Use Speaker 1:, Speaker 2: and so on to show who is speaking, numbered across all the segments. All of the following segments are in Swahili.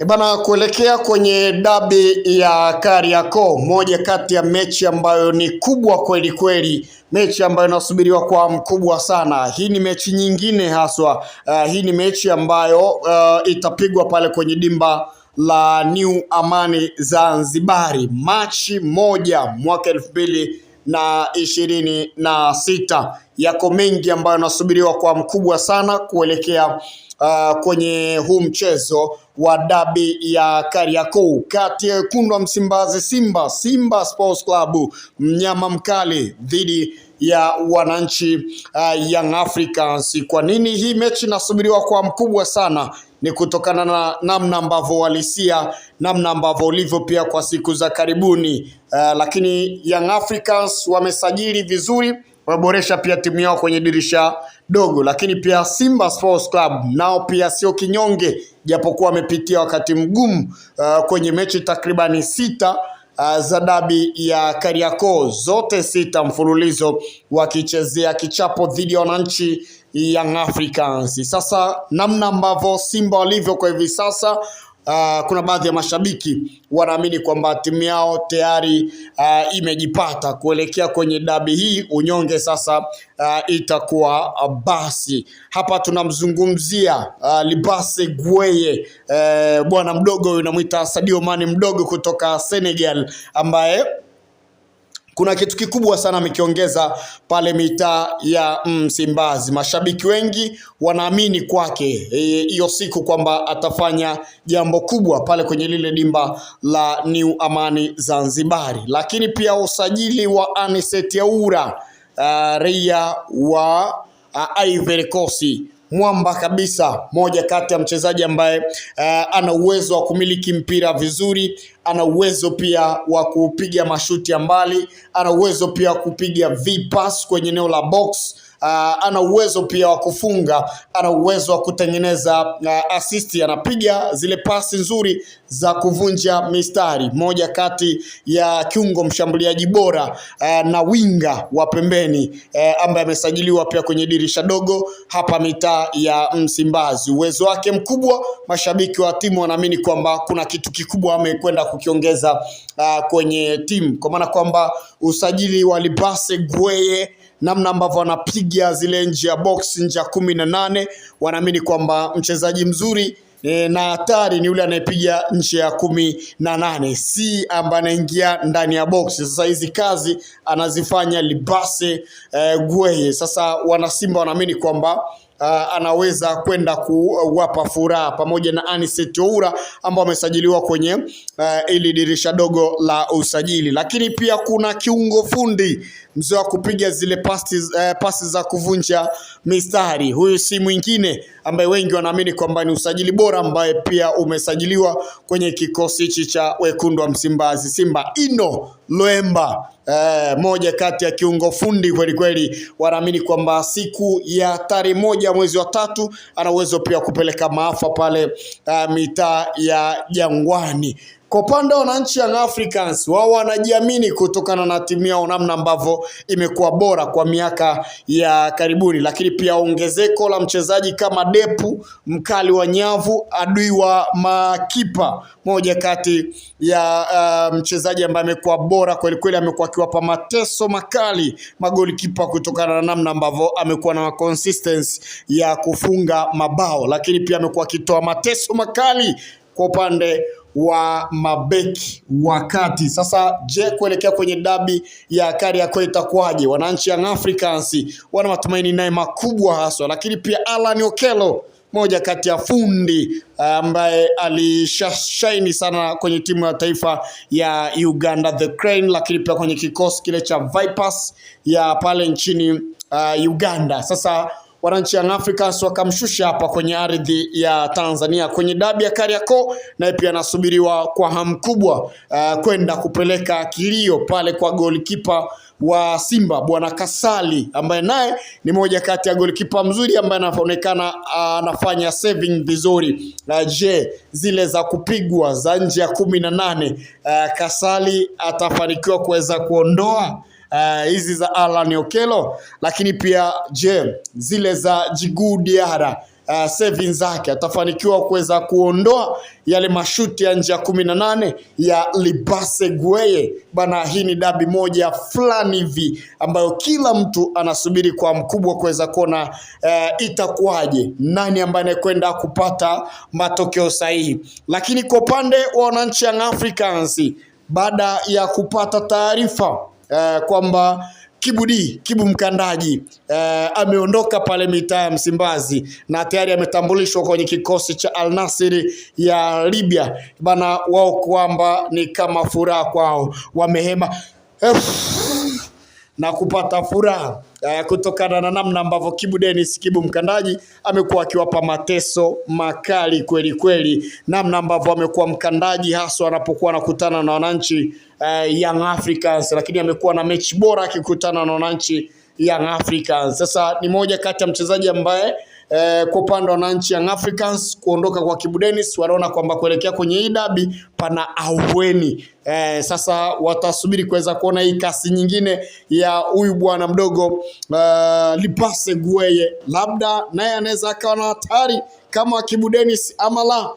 Speaker 1: Bana, kuelekea kwenye dabi ya Kariakoo, moja kati ya mechi ambayo ni kubwa kweli kweli, mechi ambayo inasubiriwa kwa mkubwa sana. Hii ni mechi nyingine haswa. Hii ni mechi ambayo itapigwa pale kwenye dimba la New Amani Zanzibari, Machi 1 mwaka 2026. Yako mengi ambayo yanasubiriwa kwa mkubwa sana kuelekea kwenye huu mchezo wa dabi ya Kariakoo kati ya wekundu wa Msimbazi Simba Sports Club, mnyama mkali, dhidi ya wananchi Young Africans. Kwa nini hii mechi inasubiriwa kwa mkubwa sana? Ni kutokana na namna ambavyo walisia, namna ambavyo ulivyo pia kwa siku za karibuni. Lakini Young Africans wamesajili vizuri, waboresha pia timu yao kwenye dirisha dogo, lakini pia Simba Sports Club nao pia sio kinyonge, japokuwa wamepitia wakati mgumu kwenye mechi takribani 6 za dabi ya Kariakoo, zote 6 mfululizo wakichezea kichapo dhidi ya wananchi Young Africans. Sasa namna ambavyo Simba walivyo kwa hivi sasa, kuna baadhi ya mashabiki wanaamini kwamba timu yao tayari imejipata kuelekea kwenye dabi hii. Unyonge sasa itakuwa basi. Hapa tunamzungumzia Libase Gueye, bwana mdogo, unamuita Sadio Mane mdogo kutoka Senegal, ambaye kuna kitu kikubwa sana amekiongeza pale mitaa ya Msimbazi. Mashabiki wengi wanaamini kwake hiyo siku kwamba atafanya jambo kubwa pale kwenye lile dimba la New Amani Zanzibari. Lakini pia usajili wa Anicet Aura, raia wa Ivory Coast, mwamba kabisa, moja kati ya mchezaji ambaye ana uwezo wa kumiliki mpira vizuri, ana uwezo pia wa kupiga mashuti ya mbali, ana uwezo pia wa kupiga V-pass kwenye eneo la box, ana uwezo pia wa kufunga, ana uwezo wa kutengeneza assist, anapiga zile pasi nzuri za kuvunja mistari. Moja kati ya kiungo mshambuliaji bora na winga wa pembeni ambaye amesajiliwa pia kwenye dirisha dogo hapa mitaa ya Msimbazi. Uwezo wake mkubwa, mashabiki wa timu wanaamini kwamba kuna kitu kikubwa amekwenda kukiongeza kwenye timu, kwa maana kwamba usajili wa Libase Gueye, namna ambavyo anapiga zile nje ya box, nje ya 18, wanaamini kwamba mchezaji mzuri na hatari ni yule anayepiga nje ya 18, si ambaye anaingia ndani ya box. Sasa hizi kazi anazifanya Libase Gueye. Sasa wanasimba wanaamini kwamba anaweza kwenda kuwapa furaha, pamoja na Anicet Aura ambao wamesajiliwa kwenye ili dirisha dogo la usajili. Lakini pia kuna kiungo fundi, mzee wa kupiga zile pasi za kuvunja mistari. Huyu si mwingine ambaye wengi wanaamini kwamba ni usajili bora ambaye pia umesajiliwa kwenye kikosi hichi cha wekundu wa Msimbazi Simba, Ino Loemba. Moja kati ya kiungo fundi kweli kweli, wanaamini kwamba siku ya tarehe 1 mwezi wa 3 ana uwezo pia kupeleka maafa pale mitaa ya Jangwani. Kwa upande wa wananchi Young Africans, wao wanajiamini kutokana na timu yao namna ambavyo imekuwa bora kwa miaka ya karibuni, lakini pia ongezeko la mchezaji kama Depu, mkali wa nyavu, adui wa makipa, moja kati ya mchezaji ambaye amekuwa bora kweli kweli, amekuwa akiwapa mateso makali magoli kipa kutokana na namna ambavyo amekuwa na consistency ya kufunga mabao, lakini pia amekuwa akitoa mateso makali kwa upande wa mabeki wakati. Sasa je, kuelekea kwenye dabi ya Kariakoo itakuwaje? Wananchi Young Africans wana matumaini naye makubwa haswa, lakini pia Alan Okello, moja kati ya fundi ambaye alishashine sana kwenye timu ya taifa ya Uganda The Crane, lakini pia kwenye kikosi kile cha Vipers ya pale nchini Uganda. Sasa wananchi Young Africans wakamshusha hapa kwenye ardhi ya Tanzania kwenye dabi ya Kariakoo, na pia anasubiriwa kwa hamu kubwa kwenda kupeleka kilio pale kwa golikipa wa Simba bwana Kasali, ambaye naye ni moja kati ya golikipa mzuri ambaye anaonekana anafanya saving vizuri. Je, zile za kupigwa za nje ya 18 Kasali atafanikiwa kuweza kuondoa hizi za Alan Okello? Lakini pia je, zile za Djigui Diarra savings zake, atafanikiwa kuweza kuondoa yale mashuti ya nje ya 18 ya Libase Gueye bana. Hii ni dabi moja fulani hivi ambayo kila mtu anasubiri kwa mkubwa kuweza kuona itakuwaje, nani ambaye anakwenda kupata matokeo sahihi. Lakini kwa upande wa wananchi Young Africans, baada ya kupata taarifa kwamba Kibu Mkandaji ameondoka pale mitaa ya Msimbazi na tayari ametambulishwa kwenye kikosi cha Al Nassr ya Libya bana, wao kwamba ni kama furaha kwao, wamehema na kupata furaha kutokana na namna ambavyo Kibu Mkandaji amekuwa akiwapa mateso makali kweli kweli, namna ambavyo amekuwa mkandaji haswa anapokuwa anakutana na wananchi Young Africans, lakini amekuwa na mechi bora akikutana na wananchi Young Africans. Sasa ni moja kati ya mchezaji ambaye kwa upande wa wananchi Young Africans kuondoka kwa Kibu Denis wanaona kwamba kuelekea kwenye hii dabi pana ahueni. Sasa watasubiri kuweza kuona hii kasi nyingine ya huyu bwana mdogo Libase Gueye, labda naye anaweza akawa na hatari kama Kibu Denis ama la.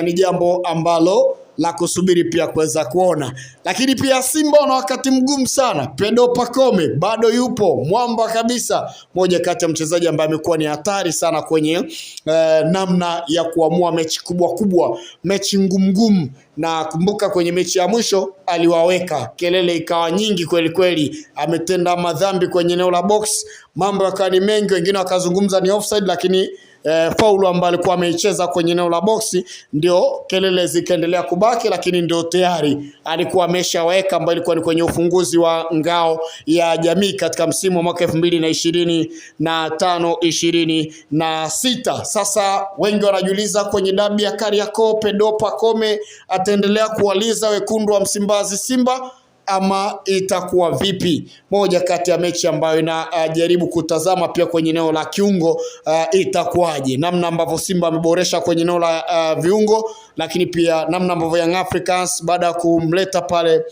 Speaker 1: Ni jambo ambalo la kusubiri pia kuweza kuona. Lakini pia Simba na wakati mgumu sana. Pedro Pacome bado yupo mwamba kabisa, moja kati ya mchezaji ambaye amekuwa ni hatari sana kwenye namna ya kuamua mechi kubwa, mechi ngumu. Na kumbuka kwenye mechi ya mwisho aliwaweka, kelele ikawa nyingi kweli kweli, ametenda madhambi kwenye eneo la box, mambo yakawa ni mengi, wengine wakazungumza ni offside, lakini faulu ambayo alikuwa ameicheza kwenye eneo la boksi ndio kelele zikaendelea kubaki, lakini ndio tayari alikuwa ameshaweka, ambayo ilikuwa ni kwenye ufunguzi wa ngao ya jamii katika msimu wa mwaka 2025-26. Sasa wengi wanajiuliza kwenye dabi ya Kariakoo, Pedro Pacome ataendelea kuwaliza wekundu wa Msimbazi Simba ama itakuwa vipi? Moja kati ya mechi ambayo inajaribu kutazama pia kwenye eneo la kiungo, itakuwaje, namna ambavyo Simba ameboresha kwenye eneo la viungo, lakini pia namna ambavyo Young Africans baada ya kumleta pale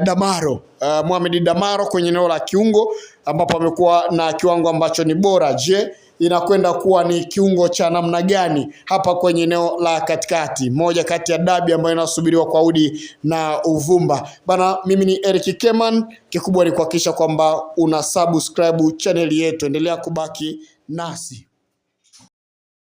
Speaker 1: Damaro, Mohamed Damaro kwenye eneo la kiungo ambapo amekuwa na kiwango ambacho ni bora. Je, inakwenda kuwa ni kiungo cha namna gani hapa kwenye eneo la katikati? Moja kati ya dabi ambayo inasubiriwa kwa udi na uvumba bana. Mimi ni Eric Keman, kikubwa ni kuhakikisha kwamba una subscribe channel yetu, endelea kubaki nasi.